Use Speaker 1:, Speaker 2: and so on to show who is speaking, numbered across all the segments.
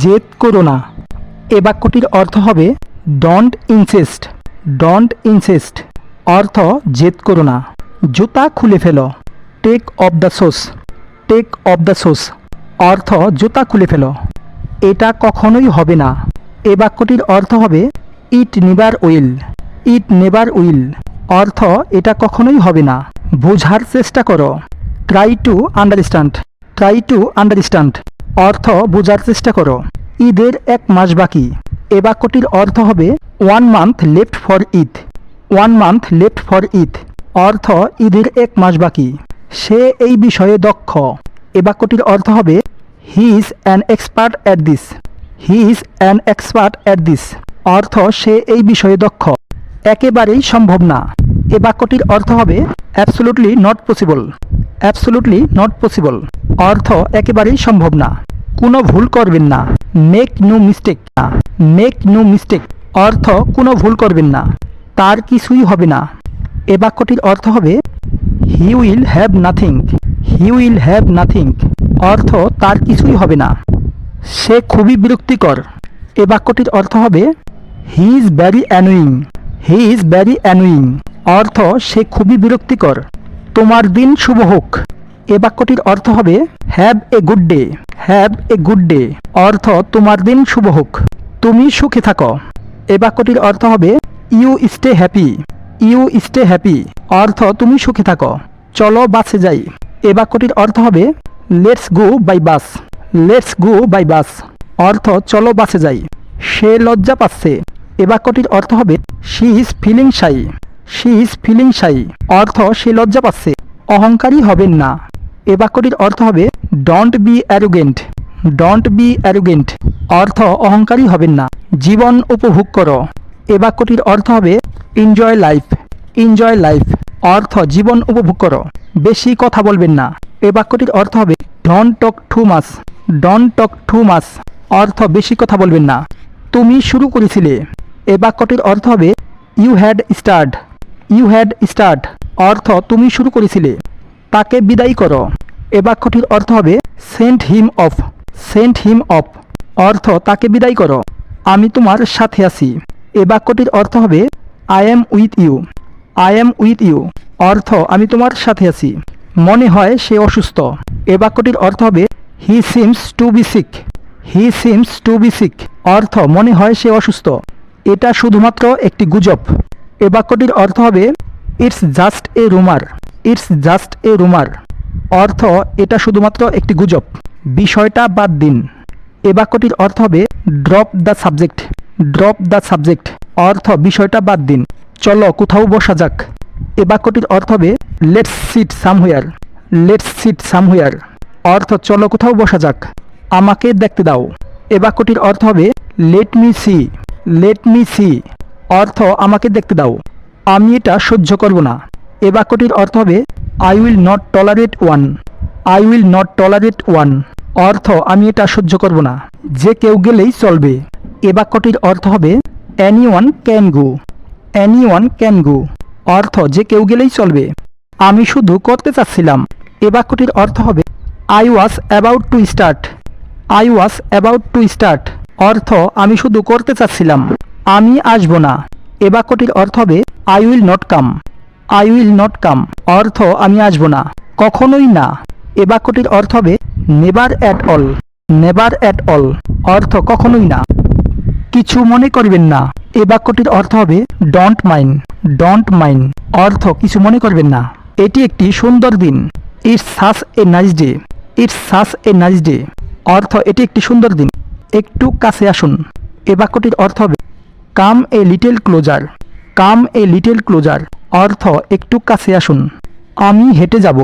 Speaker 1: জেদ করো না। এ বাক্যটির অর্থ হবে ডোন্ট ইনসিস্ট। ডোন্ট ইনসিস্ট অর্থ জেদ করো না। জুতা খুলে ফেলো। Take off the shoes. Take off the shoes অর্থ জুতা খুলে ফেলো। এটা কখনোই হবে না। এ বাক্যটির অর্থ হবে it never will. It never will অর্থ এটা কখনোই হবে না। বোঝার চেষ্টা করো। Try to understand. Try to understand অর্থ বোঝার চেষ্টা করো। ঈদের 1 মাস বাকি। এ বাক্যটির অর্থ হবে 1 month left for Eid. 1 month left for Eid অর্থ ঈদের 1 মাস বাকি। সে এই বিষয়ে দক্ষ। এ বাক্যটির অর্থ হবে he is an expert at this. He is an expert at this অর্থ সে এই বিষয়ে দক্ষ। একেবারেই সম্ভব না। এ বাক্যটির অর্থ হবে absolutely not possible. Absolutely not possible অর্থ একেবারেই সম্ভব না। কোনো ভুল করবেন না। Make no mistake. Make no mistake অর্থ কোনো ভুল করবেন না। তার কিছুই হবে না। এ বাক্যটির অর্থ হবে he will have nothing. He will have nothing অর্থ তার কিছুই হবে না। সে খুবই বিরক্তিকর। এ বাক্যটির অর্থ হবে he is very annoying. He is very annoying অর্থ সে খুবই বিরক্তিকর। তোমার দিন শুভ হোক। এ বাক্যটির অর্থ হবে have a good day. Have a good day অর্থ তোমার দিন শুভ হোক। তুমি সুখে থাকো। এ বাক্যটির অর্থ হবে you stay happy. You stay happy অর্থ তুমি সুখে থাকো। চলো বাসে যাই। এ বাক্যটির অর্থ হবে let's go by bus. Let's go by bus অর্থ চলো বাসে যাই। সে লজ্জা পাচ্ছে। এ বাক্যটির অর্থ হবে she is feeling shy. She is feeling shy অর্থ সে লজ্জা পাচ্ছে। অহংকারী হবেন না। এ বাক্যটির অর্থ হবে don't be arrogant. Don't be arrogant অর্থ অহংকারী হবেন না। জীবন উপভোগ করো। এ বাক্যটির অর্থ হবে এনজয় লাইফ। এনজয় লাইফ অর্থ জীবন উপভোগ করো। বেশি কথা বলবেন না। এ বাক্যটির অর্থ হবে don't talk too much. Don't talk too much অর্থ বেশি কথা বলবেন না। তুমি শুরু করেছিলে। এ বাক্যটির অর্থ হবে you had start. You had start অর্থ তুমি শুরু করেছিলে। তাকে বিদায় করো। এ বাক্যটির অর্থ হবে send him of. Send him of অর্থ তাকে বিদায় করো। আমি তোমার সাথে আছি। এ বাক্যটির অর্থ হবে I am with you. I am with you অর্থ আমি তোমার সাথে আছি। মনে হয় সে অসুস্থ। এ বাক্যটির অর্থ হবে he seems to be sick. He seems to be sick অর্থ মনে হয় সে অসুস্থ। এটা শুধুমাত্র একটি গুজব। এ বাক্যটির অর্থ হবে ইটস জাস্ট এ রুমার। ইটস জাস্ট এ রুমার অর্থ এটা শুধুমাত্র একটি গুজব। বিষয়টা বাদ দিন। এ বাক্যটির অর্থ হবে drop the subject. Drop the subject অর্থ বিষয়টা বাদ দিন। চলো কোথাও বসা যাক। এ বাক্যটির অর্থ হবে লেটস সিট সামহুয়ার। লেটস সিট সামহুয়ার অর্থ চলো কোথাও বসা যাক। আমাকে দেখতে দাও। এ বাক্যটির অর্থ হবে let me see. Let me see অর্থ আমাকে দেখতে দাও। আমি এটা সহ্য করব না। এ বাক্যটির অর্থ হবে I will not tolerate one. I will not tolerate one অর্থ আমি এটা সহ্য করব না। যে কেউ গেলেই চলবে। এ বাক্যটির অর্থ হবে anyone can go. Anyone can go অর্থ যে কেউ গেলেই চলবে। আমি শুধু করতে চাচ্ছিলাম। এ বাক্যটির অর্থ হবে I was about to start. I was about to start অর্থ আমি শুধু করতে চাচ্ছিলাম। আমি আসব না। এ বাক্যটির অর্থ হবে I will not come. I will not come অর্থ আমি আসব না। কখনোই না। এ বাক্যটির অর্থ হবে never at all. Never at all অর্থ কখনোই না। কিছু মনে করবেন না। এ বাক্যটির অর্থ হবে ডোন্ট মাইন্ড। ডোন্ট মাইন্ড অর্থ কিছু মনে করবেন না। এটি একটি সুন্দর দিন। It's such a nice day. It's such a nice day অর্থ এটি একটি সুন্দর দিন। একটু কাছে আসুন। এ বাক্যটির অর্থ হবে come a little closer. Come a little closer অর্থ একটু কাছে আসুন। আমি হেঁটে যাব।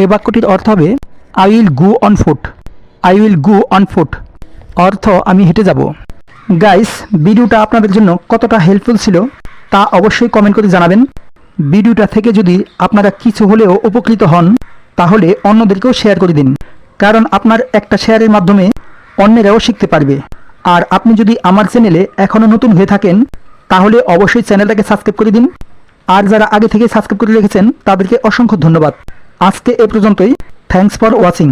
Speaker 1: এ বাক্যটির অর্থ হবে I will go on foot. I will go on foot অর্থ আমি হেঁটে যাব। গাইস, ভিডিওটা আপনাদের জন্য কতটা হেল্পফুল ছিল তা অবশ্যই কমেন্ট করে জানাবেন। ভিডিওটা থেকে যদি আপনারা কিছু হলেও উপকৃত হন তাহলে অন্যদেরকেও শেয়ার করে দিন, কারণ আপনার একটা শেয়ারের মাধ্যমে অন্যেরাও শিখতে পারবে। আর আপনি যদি আমার চ্যানেলে এখনও নতুন হয়ে থাকেন তাহলে অবশ্যই চ্যানেলটাকে সাবস্ক্রাইব করে দিন। আর যারা আগে থেকে সাবস্ক্রাইব করে রেখেছেন তাদেরকে অসংখ্য ধন্যবাদ। আজকে এ পর্যন্তই। Thanks for watching.